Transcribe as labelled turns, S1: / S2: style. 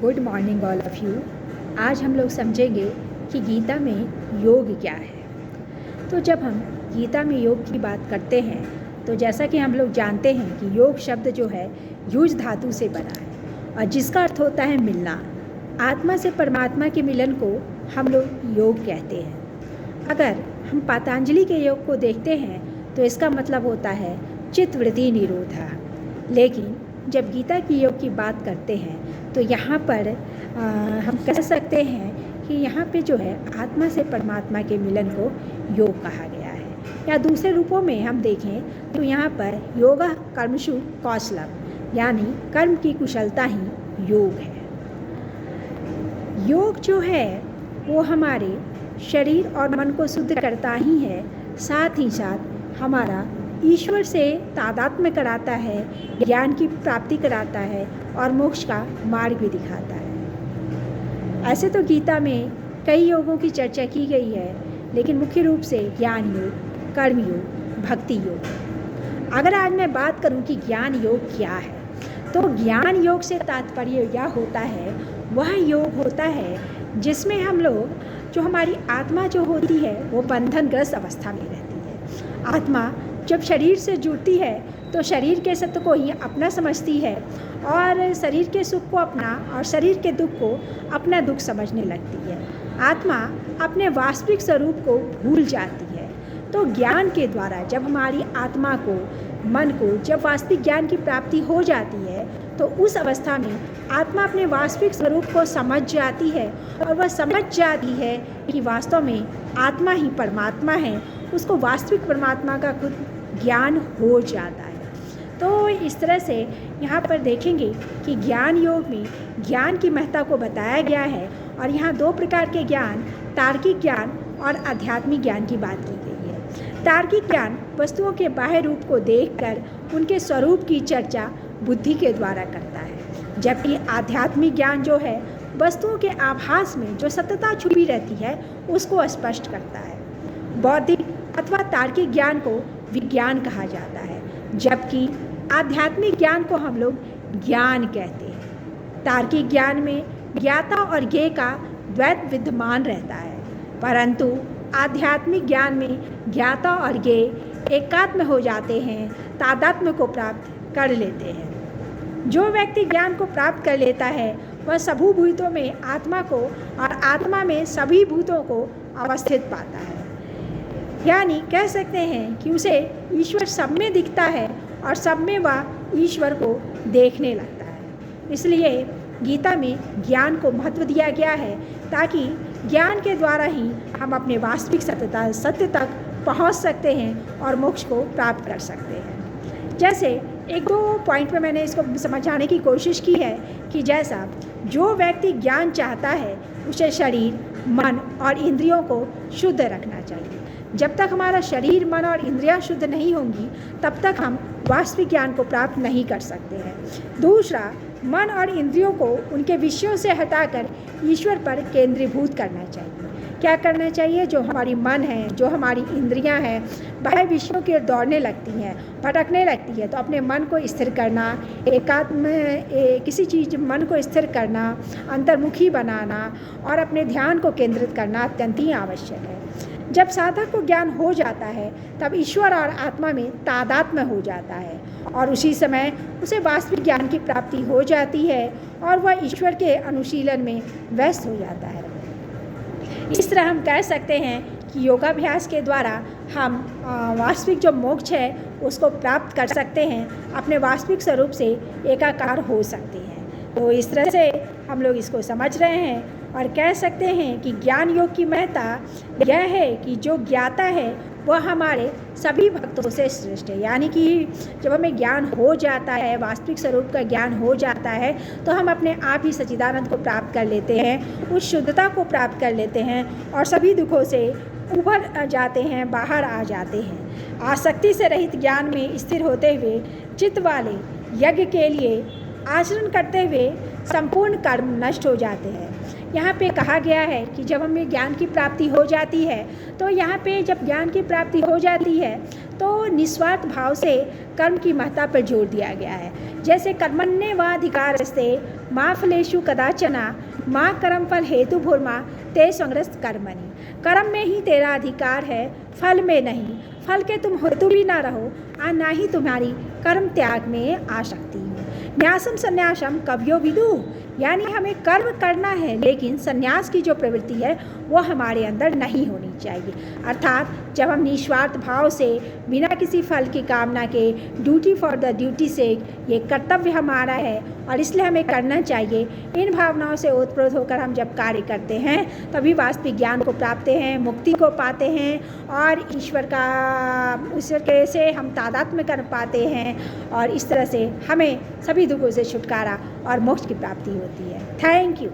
S1: Good morning all of you. आज हम लोग समझेंगे कि गीता में योग क्या है। तो जब हम गीता में योग की बात करते हैं तो जैसा कि हम लोग जानते हैं कि योग शब्द जो है युज धातु से बना है और जिसका अर्थ होता है मिलना। आत्मा से परमात्मा के मिलन को हम लोग योग कहते हैं। अगर हम पतंजलि के योग को देखते हैं तो इसका मतलब होता है चित्तवृत्ति निरोधा। लेकिन जब गीता की योग की बात करते हैं तो यहाँ पर हम कह सकते हैं कि यहाँ पे जो है आत्मा से परमात्मा के मिलन को योग कहा गया है। या दूसरे रूपों में हम देखें तो यहाँ पर योगा कर्मशु कौशलम यानी कर्म की कुशलता ही योग है। योग जो है वो हमारे शरीर और मन को शुद्ध करता ही है, साथ ही साथ हमारा ईश्वर से तादात्म्य कराता है, ज्ञान की प्राप्ति कराता है और मोक्ष का मार्ग भी दिखाता है। ऐसे तो गीता में कई योगों की चर्चा की गई है, लेकिन मुख्य रूप से ज्ञान योग, कर्म योग, भक्ति योग। अगर आज मैं बात करूं कि ज्ञान योग क्या है, तो ज्ञान योग से तात्पर्य यह होता है, वह योग होता है जिसमें हम लोग जो हमारी आत्मा जो होती है वो बंधनग्रस्त अवस्था में रहती है। आत्मा जब शरीर से जुड़ती है तो शरीर के सत्य को ही अपना समझती है और शरीर के सुख को अपना और शरीर के दुख को अपना दुख समझने लगती है। आत्मा अपने वास्तविक स्वरूप को भूल जाती है। तो ज्ञान के द्वारा जब हमारी आत्मा को, मन को जब वास्तविक ज्ञान की प्राप्ति हो जाती है तो उस अवस्था में आत्मा अपने वास्तविक स्वरूप को समझ जाती है और वह समझ जाती है कि वास्तव में आत्मा ही परमात्मा है। उसको वास्तविक परमात्मा का खुद ज्ञान हो जाता है। तो इस तरह से यहाँ पर देखेंगे कि ज्ञान योग में ज्ञान की महत्ता को बताया गया है और यहाँ दो प्रकार के ज्ञान, तार्किक ज्ञान और आध्यात्मिक ज्ञान की बात की गई है। तार्किक ज्ञान वस्तुओं के बाह्य रूप को देखकर उनके स्वरूप की चर्चा बुद्धि के द्वारा करता है, जबकि आध्यात्मिक ज्ञान जो है वस्तुओं के आभास में जो सत्यता छुपी रहती है उसको स्पष्ट करता है। बौद्धिक अथवा तार्किक ज्ञान को विज्ञान कहा जाता है, जबकि आध्यात्मिक ज्ञान को हम लोग ज्ञान कहते हैं। तार्किक ज्ञान में ज्ञाता और ज्ञेय का द्वैत विद्यमान रहता है, परंतु आध्यात्मिक ज्ञान में ज्ञाता और ज्ञेय एकात्म हो जाते हैं, तादात्म्य को प्राप्त कर लेते हैं। जो व्यक्ति ज्ञान को प्राप्त कर लेता है वह सभी भूतों में आत्मा को और आत्मा में सभी भूतों को अवस्थित पाता है। यानी कह सकते हैं कि उसे ईश्वर सब में दिखता है और सब में वह ईश्वर को देखने लगता है। इसलिए गीता में ज्ञान को महत्व दिया गया है ताकि ज्ञान के द्वारा ही हम अपने वास्तविक सत्य तक पहुंच सकते हैं और मोक्ष को प्राप्त कर सकते हैं। जैसे एक दो पॉइंट में मैंने इसको समझाने की कोशिश की है कि जैसा जो व्यक्ति ज्ञान चाहता है उसे शरीर, मन और इंद्रियों को शुद्ध रखना चाहिए। जब तक हमारा शरीर, मन और इंद्रियां शुद्ध नहीं होंगी तब तक हम वास्तविक ज्ञान को प्राप्त नहीं कर सकते हैं। दूसरा, मन और इंद्रियों को उनके विषयों से हटाकर ईश्वर पर केंद्रीभूत करना चाहिए। क्या करना चाहिए? जो हमारी मन है, जो हमारी इंद्रियां हैं, बाह्य विषयों की ओर दौड़ने लगती हैं, भटकने लगती है, तो अपने मन को स्थिर करना, किसी चीज़ मन को स्थिर करना, अंतर्मुखी बनाना और अपने ध्यान को केंद्रित करना अत्यंत ही आवश्यक है। जब साधक को ज्ञान हो जाता है तब ईश्वर और आत्मा में तादात्म्य हो जाता है और उसी समय उसे वास्तविक ज्ञान की प्राप्ति हो जाती है और वह ईश्वर के अनुशीलन में व्यस्त हो जाता है। इस तरह हम कह सकते हैं कि योगाभ्यास के द्वारा हम वास्तविक जो मोक्ष है उसको प्राप्त कर सकते हैं, अपने वास्तविक स्वरूप से एकाकार हो सकते हैं। तो इस तरह से हम लोग इसको समझ रहे हैं और कह सकते हैं कि ज्ञान योग की महत्ता यह है कि जो ज्ञाता है वह हमारे सभी भक्तों से श्रेष्ठ है। यानी कि जब हमें ज्ञान हो जाता है, वास्तविक स्वरूप का ज्ञान हो जाता है, तो हम अपने आप ही सच्चिदानंद को प्राप्त कर लेते हैं, उस शुद्धता को प्राप्त कर लेते हैं और सभी दुखों से उभर जाते हैं, बाहर आ जाते हैं। आसक्ति से रहित ज्ञान में स्थिर होते हुए चित्त वाले यज्ञ के लिए आचरण करते हुए संपूर्ण कर्म नष्ट हो जाते हैं। यहाँ पे कहा गया है कि जब हमें ज्ञान की प्राप्ति हो जाती है तो यहाँ पे जब ज्ञान की प्राप्ति हो जाती है तो निस्वार्थ भाव से कर्म की महत्ता पर जोर दिया गया है। जैसे कर्मण्ये वाधिकारस्ते मा फलेषु कदाचना माँ कर्मफल हेतु भूर्मा ते संग्रस्त कर्मणि। कर्म में ही तेरा अधिकार है, फल में नहीं। फल के तुम हेतु भी ना रहो और ना ही तुम्हारी कर्म त्याग में आसक्ति हो। न्यासम संन्यासम कवयो विदु, यानी हमें कर्म करना है, लेकिन संन्यास की जो प्रवृत्ति है वो हमारे अंदर नहीं होनी चाहिए। अर्थात जब हम निस्वार्थ भाव से बिना किसी फल की कामना के ड्यूटी फॉर द ड्यूटी से ये कर्तव्य हमारा है और इसलिए हमें करना चाहिए, इन भावनाओं से ओतप्रोत होकर हम जब कार्य करते हैं तभी वास्तविक ज्ञान को प्राप्त हैं, मुक्ति को पाते हैं और ईश्वर के से हम तादात्म्य कर पाते हैं और इस तरह से हमें सभी दुखों से छुटकारा और मोक्ष की प्राप्ति होती है। Thank you.